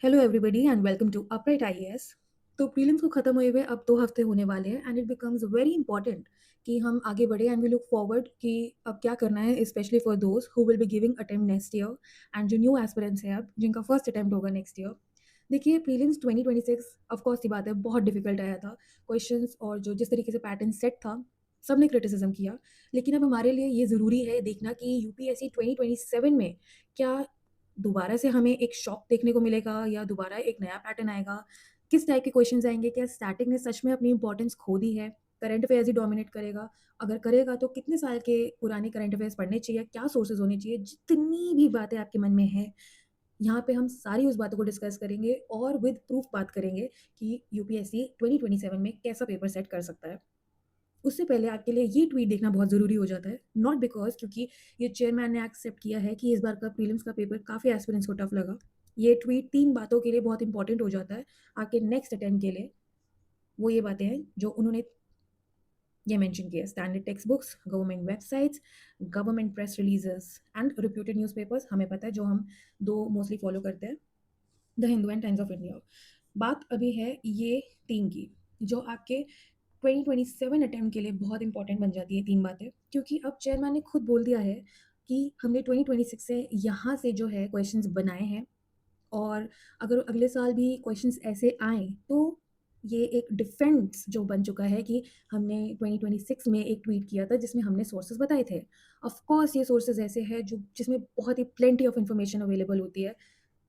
Hello everybody and welcome to Upright IAS. तो prelims को खत्म हुए हुए अब 2 हफ्ते होने वाले हैं and it becomes very important कि हम आगे बढ़े एंड वी लुक फॉरवर्ड कि अब क्या करना है, specially for those who will be giving attempt next year and जो न्यू एस्पिरेंट्स हैं अब जिनका फर्स्ट अटेम्प्ट होगा नेक्स्ट ईयर। देखिए, प्रीलिम्स 2026 ऑफ कोर्स की बात है, बहुत डिफिकल्ट आया था क्वेश्चंस और जो जिस तरीके से पैटर्न सेट था सबने क्रिटिसिज्म किया। लेकिन अब हमारे लिए ये ज़रूरी है देखना कि यूपीएससी 2027 में क्या दोबारा से हमें एक शॉक देखने को मिलेगा या दोबारा एक नया पैटर्न आएगा? किस टाइप के क्वेश्चंस आएँगे? क्या स्टैटिक ने सच में अपनी इम्पोर्टेंस खो दी है? करंट अफेयर्स ही डोमिनेट करेगा? अगर करेगा तो कितने साल के पुराने करंट अफेयर्स पढ़ने चाहिए? क्या सोर्सेज़ होने चाहिए? जितनी भी बातें आपके मन में हैं, यहाँ पे हम सारी उस बातों को डिस्कस करेंगे और विद प्रूफ बात करेंगे कि यूपीएससी 2027 में कैसा पेपर सेट कर सकता है। उससे पहले आपके लिए ये ट्वीट देखना बहुत ज़रूरी हो जाता है, नॉट बिकॉज़ क्योंकि ये चेयरमैन ने एक्सेप्ट किया है कि इस बार का प्रीलिम्स का पेपर काफ़ी एस्पिरेंट्स को टफ लगा। ये ट्वीट 3 बातों के लिए बहुत इंपॉर्टेंट हो जाता है आपके नेक्स्ट अटेम्प्ट के लिए। वो ये बातें हैं जो उन्होंने ये मेंशन किया है: standard text books, government websites, government press releases and reputed newspapers. हमें पता है जो हम 2 मोस्टली फॉलो करते हैं, the Hindu and times of India. बात अभी है ये 3 की, जो आपके 2027 अटेम्प्ट के लिए बहुत इंपॉर्टेंट बन जाती है 3 बातें, क्योंकि अब चेयरमैन ने खुद बोल दिया है कि हमने 2026 से यहाँ से जो है क्वेश्चंस बनाए हैं और अगर अगले साल भी क्वेश्चंस ऐसे आएँ तो ये एक डिफेंस जो बन चुका है कि हमने 2026 में एक ट्वीट किया था जिसमें हमने सोर्सेज़ बताए थे। ऑफ कोर्स ये सोर्सेज़ ऐसे हैं जो जिसमें बहुत ही प्लेंटी ऑफ इन्फॉर्मेशन अवेलेबल होती है।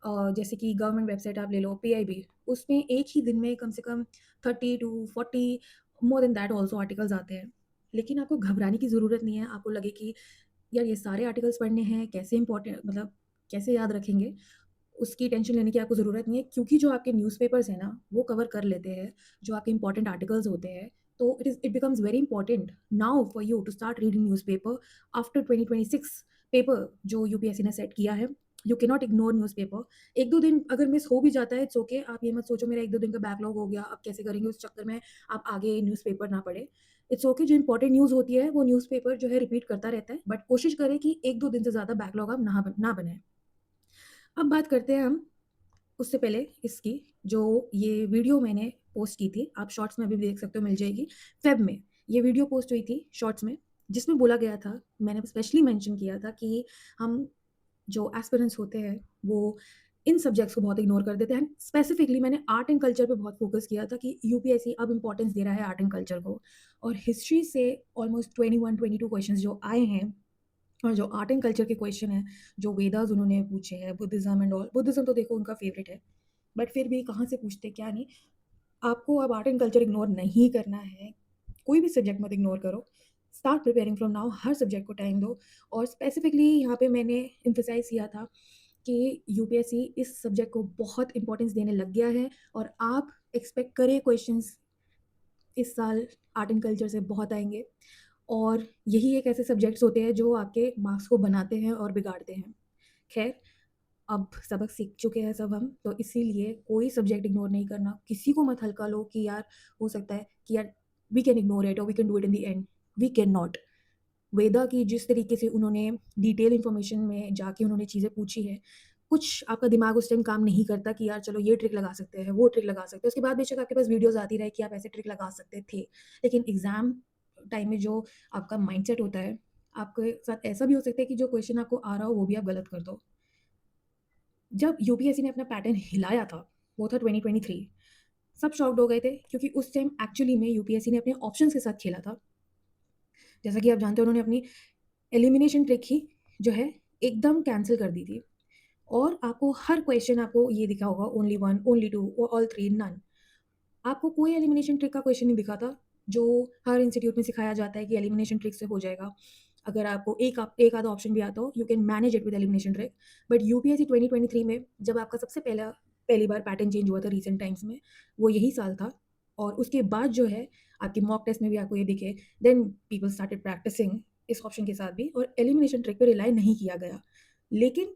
जैसे कि गवर्नमेंट वेबसाइट आप ले लो पीआईबी, उसमें एक ही दिन में कम से कम 30 to 40 more than that also articles आते हैं। लेकिन आपको घबराने की ज़रूरत नहीं है, आपको लगे कि यार ये सारे आर्टिकल्स पढ़ने हैं, कैसे इंपॉर्टेंट मतलब कैसे याद रखेंगे? उसकी टेंशन लेने की आपको ज़रूरत नहीं है, क्योंकि जो आपके न्यूज़पेपर्स हैं ना, वो कवर कर लेते हैं, जो आपके इंपॉर्टेंट आर्टिकल्स होते हैं। तो it becomes very important now for you to start reading newspaper after 2026 paper जो यूपीएससी ने सेट किया है। You can not ignore newspaper. 1-2 दिन अगर मिस हो भी जाता है, इट्स ओके। आप ये मत सोचो मेरा 1-2 दिन का बैकलॉग हो गया, अब कैसे करेंगे, उस चक्कर में आप आगे न्यूज़पेपर ना पढ़ें। इट्स ओके, जो इंपॉर्टेंट न्यूज़ होती है, वो न्यूज़पेपर जो है रिपीट करता रहता है, बट कोशिश करें कि 1-2 दिन से ज़्यादा बैकलॉग आप ना बनाएँ। अब बात करते हैं हम उससे पहले इसकी, जो ये वीडियो मैंने पोस्ट की थी, आप शॉर्ट्स में अभी भी देख सकते हो, मिल जाएगी। फ़ेब में ये वीडियो पोस्ट हुई थी शॉर्ट्स में, जिसमें बोला गया था, मैंने स्पेशली मेंशन किया था कि हम जो एस्पिरेंट्स होते हैं, वो इन सब्जेक्ट्स को बहुत इग्नोर कर देते हैं। स्पेसिफिकली मैंने आर्ट एंड कल्चर पे बहुत फोकस किया था कि यूपीएससी अब इम्पोर्टेंस दे रहा है आर्ट एंड कल्चर को। और हिस्ट्री से ऑलमोस्ट 21-22 क्वेश्चंस जो आए हैं और जो आर्ट एंड कल्चर के क्वेश्चन हैं, जो वेदास उन्होंने पूछे हैं, बुद्धिज़्म एंड ऑल, बुद्धिज़्म तो देखो उनका फ़ेवरेट है, बट फिर भी कहाँ से पूछते क्या नहीं। आपको अब आर्ट एंड कल्चर इग्नोर नहीं करना है, कोई भी सब्जेक्ट मत इग्नोर करो। Start preparing from now, her subject को टाइम दो। और स्पेसिफिकली यहाँ पे मैंने एम्फसाइज़ किया था कि यूपीएससी इस सब्जेक्ट को बहुत इंपॉर्टेंस देने लग गया है और आप एक्सपेक्ट करें क्वेश्चंस इस साल आर्ट एंड कल्चर से बहुत आएँगे। और यही एक ऐसे सब्जेक्ट्स होते हैं जो आपके मार्क्स को बनाते हैं और बिगाड़ते हैं। ख़ैर, अब सबक सीख चुके हैं सब हम, तो इसीलिए कोई सब्जेक्ट इग्नोर नहीं करना। किसी को मत हल्का लो कि यार हो सकता है कि यार वी कैन इग्नोर इट और we can do it in the end. We can not. वेदा की जिस तरीके से उन्होंने डिटेल इन्फॉर्मेशन में जाके उन्होंने चीज़ें पूछी हैं, कुछ आपका दिमाग उस टाइम काम नहीं करता कि यार चलो ये ट्रिक लगा सकते हैं, वो ट्रिक लगा सकते हैं। उसके बाद बेशक आपके पास वीडियोज़ आती रहे कि आप ऐसे ट्रिक लगा सकते थे। लेकिन एग्ज़ाम टाइम में जो आपका माइंडसेट होता है, आपके साथ ऐसा भी हो सकता है कि जो क्वेश्चन आपको आ रहा हो वो भी आप गलत कर दो। जब यूपीएससी ने अपना पैटर्न हिलाया था, वो था 2023। सब शॉक्ड हो गए थे क्योंकि उस टाइम एक्चुअली में यूपीएससी ने अपने ऑप्शंस के साथ खेला था। जैसा कि आप जानते हो, उन्होंने अपनी एलिमिनेशन ट्रिक ही जो है एकदम कैंसल कर दी थी और आपको हर क्वेश्चन आपको ये दिखा होगा ओनली 1, ओनली 2 और ऑल 3 नन। आपको कोई एलिमिनेशन ट्रिक का क्वेश्चन नहीं दिखा था, जो हर इंस्टीट्यूट में सिखाया जाता है कि एलिमिनेशन ट्रिक से हो जाएगा। अगर आपको एक आधा ऑप्शन भी आता हो, you can manage it with elimination trick. But UPSC 2023 में जब आपका सबसे पहली बार पैटर्न चेंज हुआ था रीसेंट टाइम्स में, वो यही साल था। और उसके बाद जो है आपके मॉक टेस्ट में भी आपको ये दिखे, देन पीपल स्टार्टेड प्रैक्टिसिंग इस ऑप्शन के साथ भी और एलिमिनेशन ट्रिक पे रिलाई नहीं किया गया। लेकिन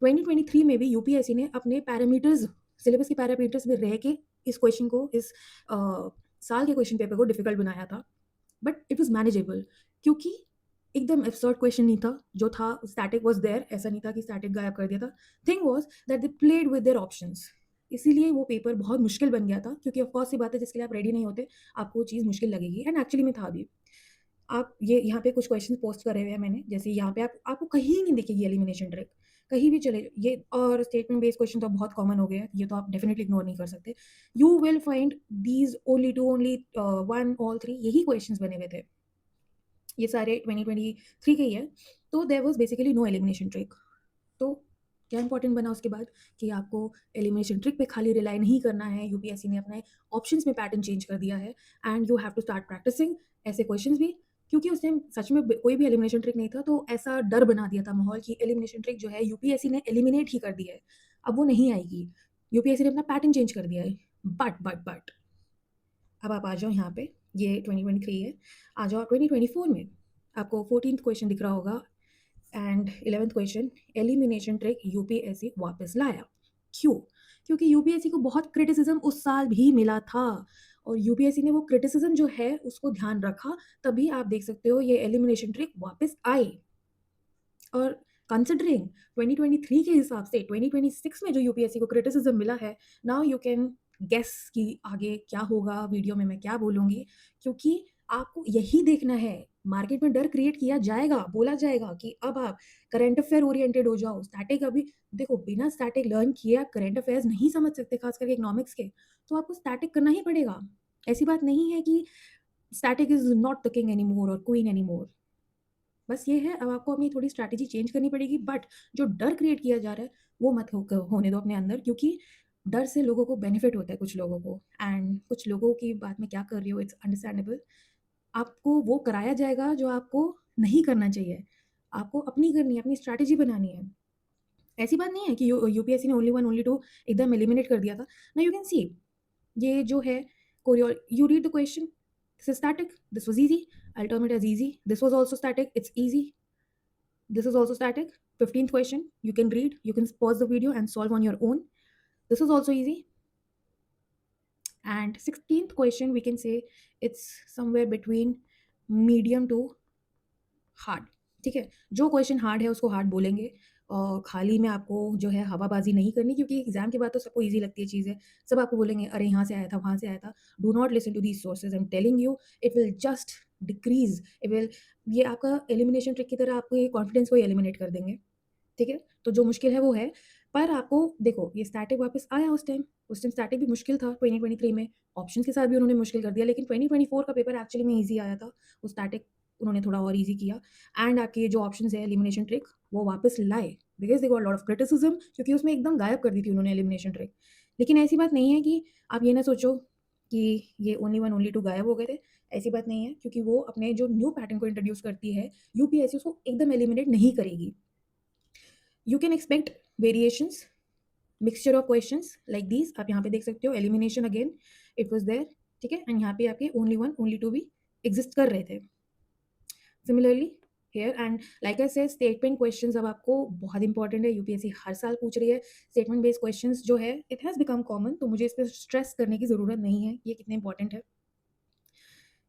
2023 में भी यूपीएससी ने अपने पैरामीटर्स, सिलेबस के पैरामीटर्स में रह के इस क्वेश्चन को, इस साल के क्वेश्चन पेपर को डिफिकल्ट बनाया था। बट इट वाज मैनेजेबल, क्योंकि एकदम एब्सर्ड क्वेश्चन नहीं था जो था। स्टैटिक वाज देयर, ऐसा नहीं था कि स्टैटिक गायब कर दिया था। Thing was that they played with their options. इसीलिए वो पेपर बहुत मुश्किल बन गया था, क्योंकि ऑफ कोर्स सी बात है, जिसके लिए आप रेडी नहीं होते, आपको वो चीज़ मुश्किल लगेगी, एंड एक्चुअली में था भी। आप ये यहाँ पे कुछ क्वेश्चंस पोस्ट करे हुए हैं मैंने, जैसे यहाँ पे आपको कहीं नहीं दिखेगी एलिमिनेशन ट्रिक, कहीं भी चले ये, और स्टेटमेंट बेस्ड क्वेश्चन तो बहुत कॉमन हो गया है, ये तो आप डेफिनेटली इग्नोर नहीं कर सकते। You will find these only two, only one, all three, यही क्वेश्चंस बने हुए थे, ये सारे 2023 के ही है। तो there was basically no elimination trick. तो क्या इंपॉर्टेंट बना उसके बाद, कि आपको एलिमिनेशन ट्रिक पे खाली रिलाई नहीं करना है, यूपीएससी ने अपने ऑप्शंस में पैटर्न चेंज कर दिया है, and you have to start practising ऐसे क्वेश्चंस भी, क्योंकि उस टाइम सच में कोई भी एलिमिनेशन ट्रिक नहीं था, तो ऐसा डर बना दिया था माहौल कि एलिमिनेशन ट्रिक जो है यूपीएससी ने एलिमिनेट ही कर दिया है, अब वो नहीं आएगी, यूपीएससी ने अपना पैटर्न चेंज कर दिया है। बट अब आप आ जाओ यहाँ पे, ये 2023 है, आ जाओ 2024 में, आपको 14th क्वेश्चन दिख रहा होगा, and 11th question, elimination trick UPSC वापस लाया। क्यों? क्योंकि यूपीएससी को बहुत क्रिटिसिज्म उस साल भी मिला था, और यूपीएससी ने वो क्रिटिसिज्म जो है उसको ध्यान रखा, तभी आप देख सकते हो ये एलिमिनेशन ट्रिक वापस आए। और कंसिडरिंग 2023 के हिसाब से 2026 में जो यूपीएससी को क्रिटिसिज्म मिला है, नाउ यू कैन गेस कि आगे क्या होगा, वीडियो में मैं क्या बोलूँगी, क्योंकि आपको यही देखना है, मार्केट में डर क्रिएट किया जाएगा, बोला जाएगा कि अब आप करंट अफेयर ओरिएंटेड हो जाओ, स्टैटिक अभी देखो, बिना स्टैटिक लर्न किए आप करंट अफेयर्स नहीं समझ सकते, खास करके इकोनॉमिक्स के, तो आपको स्टैटिक करना ही पड़ेगा। ऐसी बात नहीं है कि static is not the king any more और क्वीन एनी मोर, बस ये है, अब आपको अपनी थोड़ी स्ट्रैटेजी चेंज करनी पड़ेगी, बट जो डर क्रिएट किया जा रहा है वो मत होने दो अपने अंदर, क्योंकि डर से लोगों को बेनिफिट होता है, कुछ लोगों को, एंड कुछ लोगों की बात में क्या कर रही हो, इट्स अंडरस्टैंडेबल। आपको वो कराया जाएगा जो आपको नहीं करना चाहिए, आपको अपनी करनी है, अपनी स्ट्रैटेजी बनानी है। ऐसी बात नहीं है कि यूपीएससी ने ओनली वन ओनली टू एकदम एलिमिनेट कर दिया था ना, यू कैन सी, ये जो है chorio, you read the question, this is static, this was easy, I'll term it as easy, this was also static, it's easy, this is also static. 15th question, you can read, you can pause the video and solve on your own, this is also easy. And 16th question, we can say it's somewhere between medium to hard, ठीक है, जो question hard है उसको hard बोलेंगे, और खाली में आपको जो है हवाबाजी नहीं करनी, क्योंकि एग्जाम के बाद तो सबको इजी लगती है चीज़ें, सब आपको बोलेंगे अरे यहाँ से आया था, वहाँ से आया था, do not listen to these sources, I am telling you, it will just decrease, it will, ये आपका एलिमिनेशन ट्रिक की तरह आपको ये कॉन्फिडेंस को एलिमिनेट कर देंगे, ठीक है, तो जो मुश्किल है वो है, पर आपको देखो ये स्टैटिक वापस आया, उस टाइम स्टैटिक भी मुश्किल था 2023 में, ऑप्शन के साथ भी उन्होंने मुश्किल कर दिया, लेकिन 2024 का पेपर एक्चुअली में ईजी आया था, वो स्टैटिक उन्होंने थोड़ा और ईजी किया, एंड आपके जो ऑप्शन है एलिमिनेशन ट्रिक वो वापस लाए, because they got lot of criticism, क्योंकि उसमें एकदम गायब कर दी थी उन्होंने एलिमिनेशन ट्रिक। लेकिन ऐसी बात नहीं है कि आप ये ना सोचो कि ये ओनली वन ओनली टू गायब हो गए थे, ऐसी बात नहीं है, क्योंकि वो अपने जो न्यू पैटर्न को इंट्रोड्यूस करती है यूपीएससी उसको एकदम एलिमिनेट नहीं करेगी। You can expect variations, mixture of questions like these, आप यहाँ पे देख सकते हो, elimination again it was there, ठीक है, एंड यहाँ पे आपके ओनली वन ओनली टू भी एग्जिस्ट कर रहे थे। Similarly here, and like I say statement questions अब आपको बहुत इंपॉर्टेंट है, यूपीएससी हर साल पूछ रही है, स्टेटमेंट बेस्ड क्वेश्चंस जो है इट हैज़ बिकम कॉमन, तो मुझे इस पर स्ट्रेस करने की ज़रूरत नहीं है ये कितने इंपॉर्टेंट है।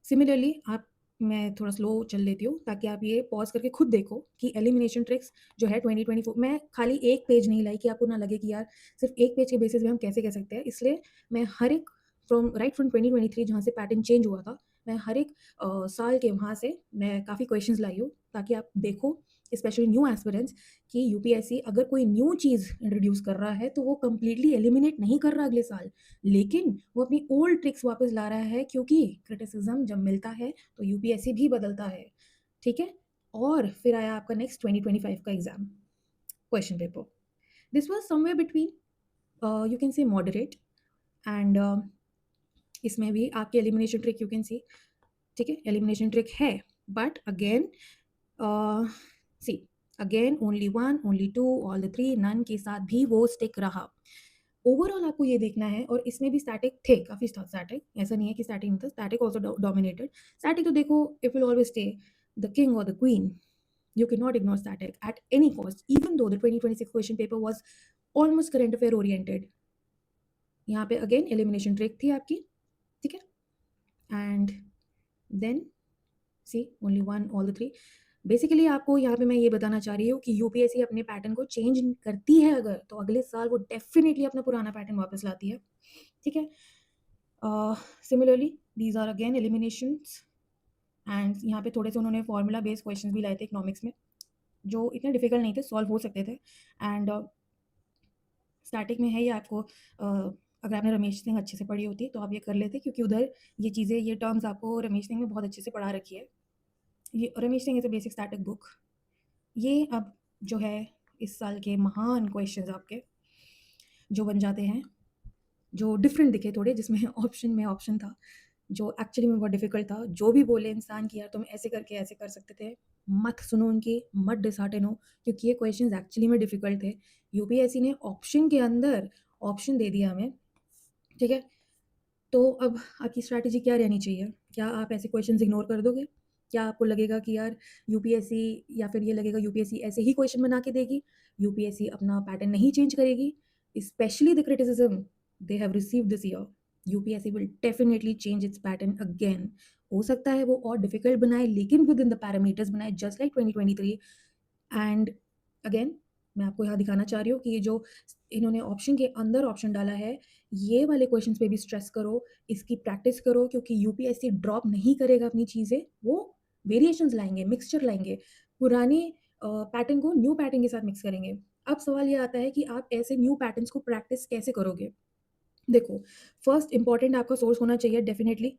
सिमिलरली आप, मैं थोड़ा स्लो चल लेती हूँ ताकि आप ये पॉज करके खुद देखो कि एलिमिनेशन ट्रिक्स जो है 2024, मैं खाली एक पेज नहीं लाई कि आपको ना लगे कि यार सिर्फ एक पेज के बेसिस पे हम कैसे कह सकते हैं, इसलिए मैं हर एक फ्रॉम 2023 जहाँ से पैटर्न चेंज हुआ था, मैं हर एक साल के वहाँ से मैं काफ़ी क्वेश्चंस लाई हूँ, ताकि आप देखो, स्पेशली न्यू एस्पिरेंट्स, कि यूपीएससी अगर कोई न्यू चीज़ इंट्रोड्यूस कर रहा है तो वो कंप्लीटली एलिमिनेट नहीं कर रहा अगले साल, लेकिन वो अपनी ओल्ड ट्रिक्स वापस ला रहा है, क्योंकि क्रिटिसिज्म जब मिलता है तो यूपीएससी भी बदलता है, ठीक है। और फिर आया आपका नेक्स्ट 2025 का exam question paper, this was somewhere between you can say moderate, and इसमें भी आपके elimination trick you can see, ठीक है, एलिमिनेशन ट्रिक है, but again see, again only one only two all the three none के साथ भी वो स्टिक रहा। ओवरऑल आपको ये देखना है, और इसमें भी स्टैटिक थे, काफ़ी स्टैटिक, ऐसा नहीं है कि स्टैटिक नहीं था, स्टैटिक ऑल्सो डोमिनेटेड। स्टैटिक तो देखो, it will always stay the king और the queen, you cannot ignore static at any cost, even though the 2026 question paper was almost current affair oriented। यहाँ पे अगेन एलिमिनेशन ट्रिक थी आपकी, ठीक है, and then see only one all the three, basically आपको यहाँ पे मैं ये बताना चाह रही हूँ कि यूपीएससी अपने पैटर्न को चेंज करती है अगर, तो अगले साल वो डेफ़िनिटली अपना पुराना पैटर्न वापस लाती है, ठीक है? Similarly these are again eliminations and यहाँ पे थोड़े से उन्होंने फॉर्मूला बेस्ड क्वेश्चंस भी लाए थे इकोनॉमिक्स में, जो इतने डिफ़िकल्ट नहीं थे, सॉल्व हो सकते थे एंड स्टैटिक में है ये आपको अगर आपने रमेश सिंह अच्छे से पढ़ी होती तो आप ये कर लेते क्योंकि उधर ये चीज़ें, ये टर्म्स आपको रमेश सिंह ने बहुत अच्छे से पढ़ा रखी है। ये Ramesh Singh is a basic static book. ये अब जो है इस साल के महान क्वेश्चंस आपके जो बन जाते हैं, जो डिफरेंट दिखे थोड़े, जिसमें ऑप्शन में ऑप्शन था, जो एक्चुअली में बहुत डिफ़िकल्ट था। जो भी बोले इंसान कि यार तुम ऐसे करके ऐसे कर सकते थे, मत सुनो उनकी, मत डिसहार्टन हो क्योंकि ये क्वेश्चंस एक्चुअली में डिफ़िकल्ट थे। यूपीएससी ने ऑप्शन के अंदर ऑप्शन दे दिया हमें, ठीक है? तो अब आपकी स्ट्रैटेजी क्या रहनी चाहिए? क्या आप ऐसे क्वेश्चंस इग्नोर कर दोगे? क्या आपको लगेगा कि यार यूपीएससी, या फिर ये लगेगा यूपीएससी ऐसे ही क्वेश्चन बना के देगी, यूपीएससी अपना पैटर्न नहीं चेंज करेगी? Specially the criticism they have received this year, UPSC will definitely change it's pattern again. हो सकता है वो और डिफिकल्ट बनाए लेकिन विद इन द पैरामीटर्स बनाए जस्ट लाइक 2023। एंड अगेन मैं आपको यहाँ दिखाना चाह रही हूँ कि ये जो इन्होंने ऑप्शन के अंदर ऑप्शन डाला है, ये वाले क्वेश्चंस पे भी स्ट्रेस करो, इसकी प्रैक्टिस करो क्योंकि यूपीएससी ड्रॉप नहीं करेगा अपनी चीज़ें, वो वेरिएशंस लाएँगे, मिक्सचर लाएँगे, पुराने पैटर्न को न्यू पैटर्न के साथ मिक्स करेंगे। अब सवाल ये आता है कि आप ऐसे न्यू पैटर्न्स को प्रैक्टिस कैसे करोगे? देखो, फर्स्ट इम्पोर्टेंट आपका सोर्स होना चाहिए definitely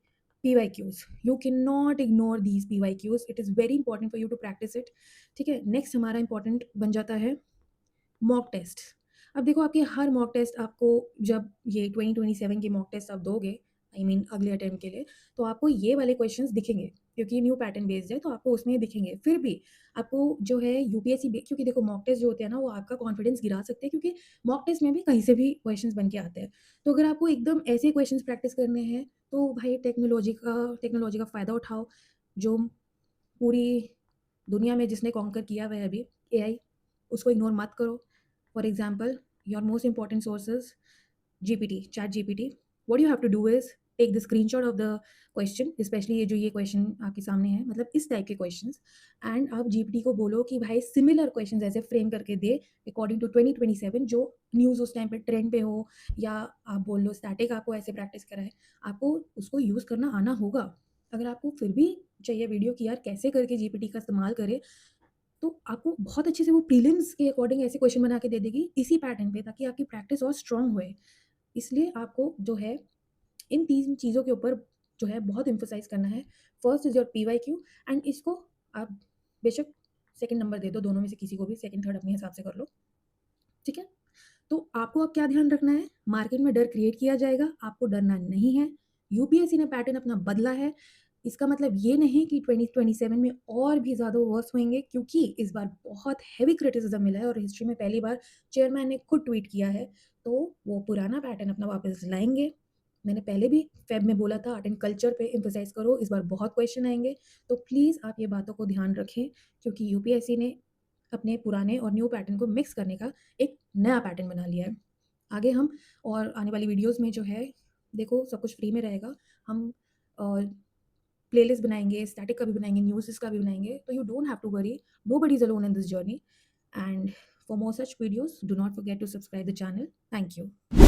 PYQs. You can not ignore these PYQs, it is very important for you to practice it, ठीक है? नेक्स्ट हमारा इम्पोर्टेंट बन जाता है मॉक टेस्ट। अब देखो आपके हर मॉक टेस्ट आपको, जब ये 2027 के मॉक टेस्ट आप दोगे, आई मीन अगले अटेम्प्ट के लिए, तो आपको ये वाले क्वेश्चंस दिखेंगे क्योंकि न्यू पैटर्न बेस्ड है तो आपको उसमें ये दिखेंगे। फिर भी आपको जो है यूपीएससी क्योंकि देखो मॉक टेस्ट जो होते हैं ना वो आपका कॉन्फिडेंस गिरा सकते हैं क्योंकि मॉक टेस्ट में भी कहीं से भी क्वेश्चंस बन के आते हैं। तो अगर आपको एकदम ऐसे क्वेश्चंस प्रैक्टिस करने हैं तो भाई टेक्नोलॉजी का फ़ायदा उठाओ। जो पूरी दुनिया में जिसने कॉन्कर किया हुआ है अभी, एआई, उसको इग्नोर मत करो। For example, your most important sources GPT, chat GPT. What you have to do is take the screenshot of the question, specially ये क्वेश्चन आपके सामने है, मतलब इस टाइप के क्वेश्चंस, एंड आप जीपीटी को बोलो कि भाई सिमिलर क्वेश्चंस ऐसे फ्रेम करके दे अकॉर्डिंग टू 2027 जो न्यूज़ उस टाइम पे ट्रेंड पे हो, या आप बोल लो स्टैटिक आपको ऐसे प्रैक्टिस कराए, आपको उसको यूज़ करना आना होगा। अगर आपको फिर भी चाहिए वीडियो कि यार कैसे करके जीपीटी का इस्तेमाल करें, तो आपको बहुत अच्छे से वो प्रीलिम्स के अकॉर्डिंग ऐसे क्वेश्चन बना के दे देगी इसी पैटर्न पे, ताकि आपकी प्रैक्टिस और स्ट्रांग होए। इसलिए आपको जो है इन 3 चीज़ों के ऊपर जो है बहुत एम्फसाइज़ करना है। First is your PYQ, and इसको आप बेशक सेकंड नंबर दे दो, दोनों में से किसी को भी सेकंड, थर्ड अपने हिसाब से कर लो, ठीक है? तो आपको अब क्या ध्यान रखना है, मार्केट में डर क्रिएट किया जाएगा, आपको डरना नहीं है। यूपीएससी ने पैटर्न अपना बदला है, इसका मतलब ये नहीं कि 2027 में और भी ज़्यादा वर्स होंगे क्योंकि इस बार बहुत हेवी क्रिटिसिज्म मिला है और हिस्ट्री में पहली बार चेयरमैन ने खुद ट्वीट किया है, तो वो पुराना पैटर्न अपना वापस लाएँगे। मैंने पहले भी फेब में बोला था आर्ट एंड कल्चर पे एम्फसाइज़ करो, इस बार बहुत क्वेश्चन आएँगे, तो प्लीज़ आप ये बातों को ध्यान रखें क्योंकि यूपीएससी ने अपने पुराने और न्यू पैटर्न को मिक्स करने का एक नया पैटर्न बना लिया है। आगे हम और आने वाली वीडियोज़ में जो है, देखो सब कुछ फ्री में रहेगा। हम प्लेलिस्ट बनाएँगे, स्टैटिक का भी बनाएँगे, न्यूज़ेस का भी बनाएँगे, तो you don't have to worry, nobody is alone in this journey, and for more such videos, do not forget to subscribe the channel. Thank you.